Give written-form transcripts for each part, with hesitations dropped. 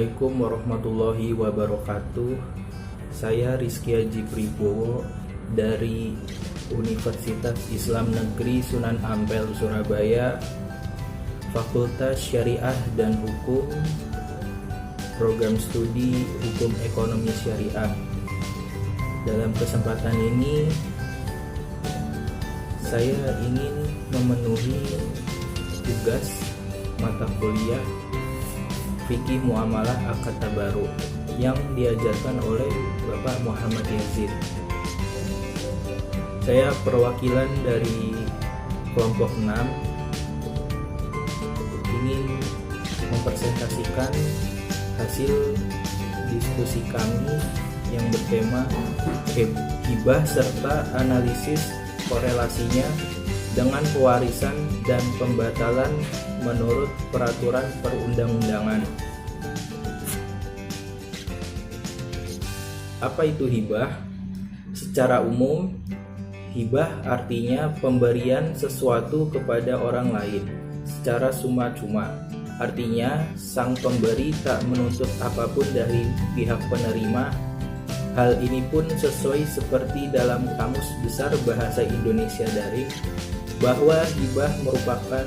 Assalamualaikum warahmatullahi wabarakatuh. Saya Rizky Haji Pribowo dari Universitas Islam Negeri Sunan Ampel, Surabaya, Fakultas Syariah dan Hukum, Program Studi Hukum Ekonomi Syariah. Dalam kesempatan ini, saya ingin memenuhi tugas mata kuliah Fikih Muamalah Akad Tabaruk yang diajarkan oleh Bapak Muhammad Yazid. Saya perwakilan dari kelompok 6 ingin mempresentasikan hasil diskusi kami yang bertema hibah serta analisis korelasinya dengan pewarisan dan pembatalan menurut peraturan perundang-undangan. Apa itu hibah? Secara umum, hibah artinya pemberian sesuatu kepada orang lain secara cuma-cuma. Artinya, sang pemberi tak menuntut apapun dari pihak penerima. Hal ini pun sesuai seperti dalam Kamus Besar Bahasa Indonesia Daring, bahwa hibah merupakan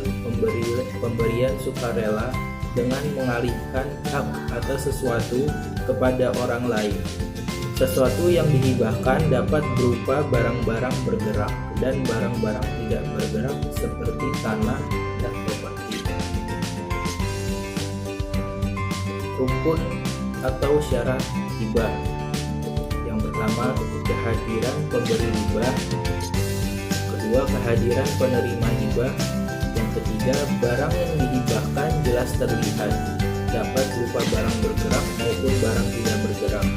pemberian sukarela dengan mengalihkan hak atas sesuatu kepada orang lain. Sesuatu yang dihibahkan dapat berupa barang-barang bergerak dan barang-barang tidak bergerak seperti tanah dan properti. Rukun atau syarat hibah. Yang pertama, kehadiran pemberi hibah. Kedua, kehadiran penerima hibah. Yang ketiga, barang yang dihibahkan jelas terlihat, dapat berupa barang bergerak maupun barang tidak bergerak.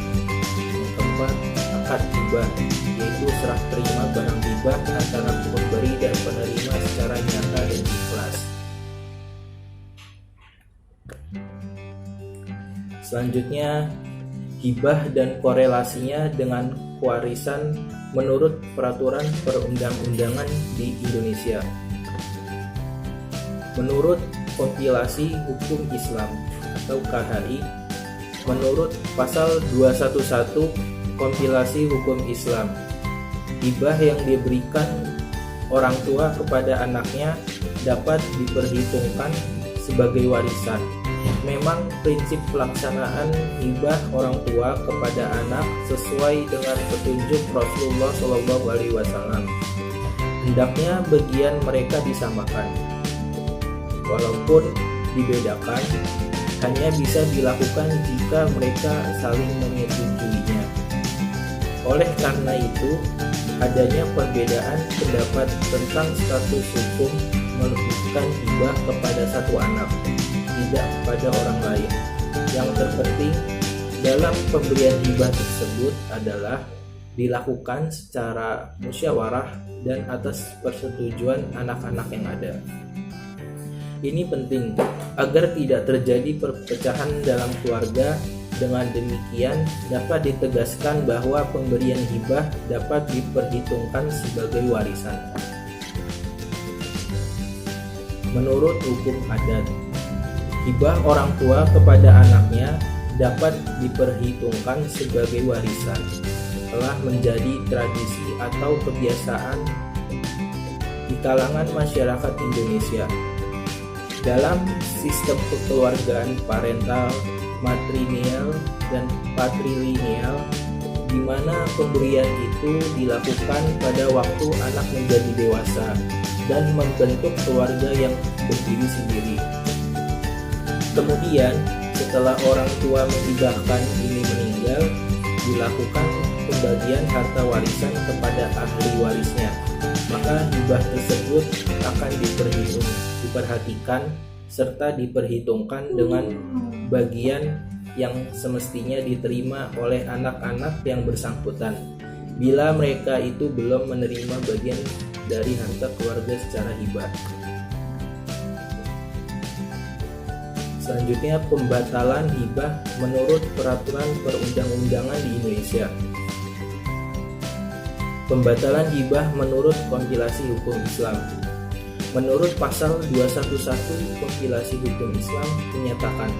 Yang keempat, akad hibah, yaitu serah terima barang hibah antara pemberi dan penerima secara nyata dan ikhlas. Selanjutnya, hibah dan korelasinya dengan pewarisan menurut peraturan perundang-undangan di Indonesia. Menurut kompilasi hukum Islam atau KHI, menurut pasal 211 kompilasi hukum Islam, hibah yang diberikan orang tua kepada anaknya dapat diperhitungkan sebagai warisan. Memang prinsip pelaksanaan hibah orang tua kepada anak sesuai dengan petunjuk Rasulullah SAW. Hendaknya bagian mereka disamakan, walaupun dibedakan, hanya bisa dilakukan jika mereka saling menyetujuinya. Oleh karena itu, adanya perbedaan pendapat tentang status hukum melakukan hibah kepada satu anak, tidak kepada orang lain. Yang terpenting dalam pemberian hibah tersebut adalah dilakukan secara musyawarah dan atas persetujuan anak-anak yang ada. Ini penting agar tidak terjadi perpecahan dalam keluarga. Dengan demikian dapat ditegaskan bahwa pemberian hibah dapat diperhitungkan sebagai warisan. Menurut hukum adat, hibah orang tua kepada anaknya dapat diperhitungkan sebagai warisan, telah menjadi tradisi atau kebiasaan di kalangan masyarakat Indonesia. Dalam sistem kekeluargaan parental, matrilineal, dan patrilineal, di mana pemberian itu dilakukan pada waktu anak menjadi dewasa dan membentuk keluarga yang berdiri sendiri. Kemudian, setelah orang tua menghibahkan ini meninggal, dilakukan pembagian harta warisan kepada ahli warisnya. Maka hibah tersebut akan diperhatikan serta diperhitungkan dengan bagian yang semestinya diterima oleh anak-anak yang bersangkutan, bila mereka itu belum menerima bagian dari harta keluarga secara hibah. Selanjutnya, pembatalan hibah menurut peraturan perundang-undangan di Indonesia. Pembatalan hibah menurut kompilasi hukum Islam. Menurut pasal 211 kompilasi hukum Islam menyatakan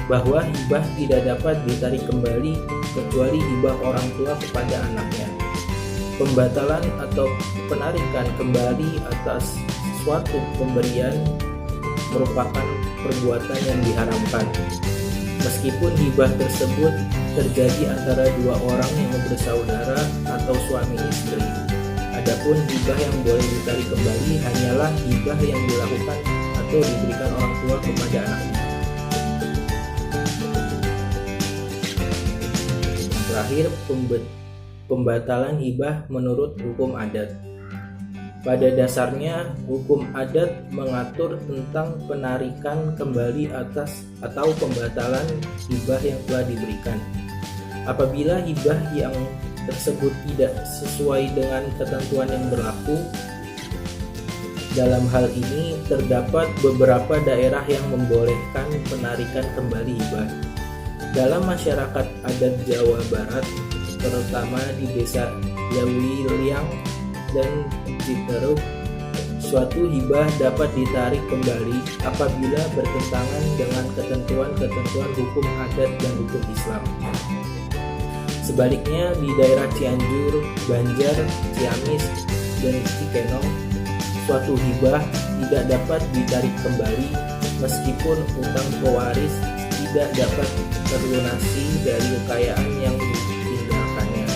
bahwa hibah tidak dapat ditarik kembali kecuali hibah orang tua kepada anaknya. Pembatalan atau penarikan kembali atas suatu pemberian merupakan perbuatan yang diharamkan. Meskipun hibah tersebut terjadi antara dua orang yang bersaudara atau suami istri. Adapun hibah yang boleh ditarik kembali hanyalah hibah yang dilakukan atau diberikan orang tua kepada anaknya. Terakhir, pembatalan hibah menurut hukum adat. Pada dasarnya, hukum adat mengatur tentang penarikan kembali atas atau pembatalan hibah yang telah diberikan. Apabila hibah yang tersebut tidak sesuai dengan ketentuan yang berlaku, dalam hal ini terdapat beberapa daerah yang membolehkan penarikan kembali hibah. Dalam masyarakat adat Jawa Barat, terutama di desa Lewiliang dan Citeruk, suatu hibah dapat ditarik kembali apabila bertentangan dengan ketentuan-ketentuan hukum adat dan hukum Islam. Sebaliknya, di daerah Cianjur, Banjar, Ciamis, dan Cikenong, suatu hibah tidak dapat ditarik kembali meskipun utang pewaris tidak dapat terlunasi dari kekayaan yang ditinggalkannya.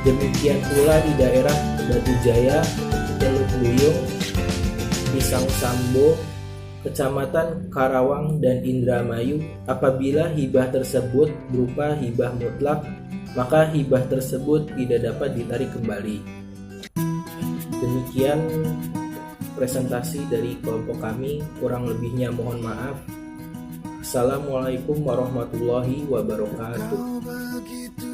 Demikian pula di daerah Batu Jaya, Teluk Buyung, Pisang Sambo, Kecamatan Karawang, dan Indramayu. Apabila hibah tersebut berupa hibah mutlak, maka hibah tersebut tidak dapat ditarik kembali. Demikian presentasi dari kelompok kami, kurang lebihnya mohon maaf. Assalamualaikum warahmatullahi wabarakatuh.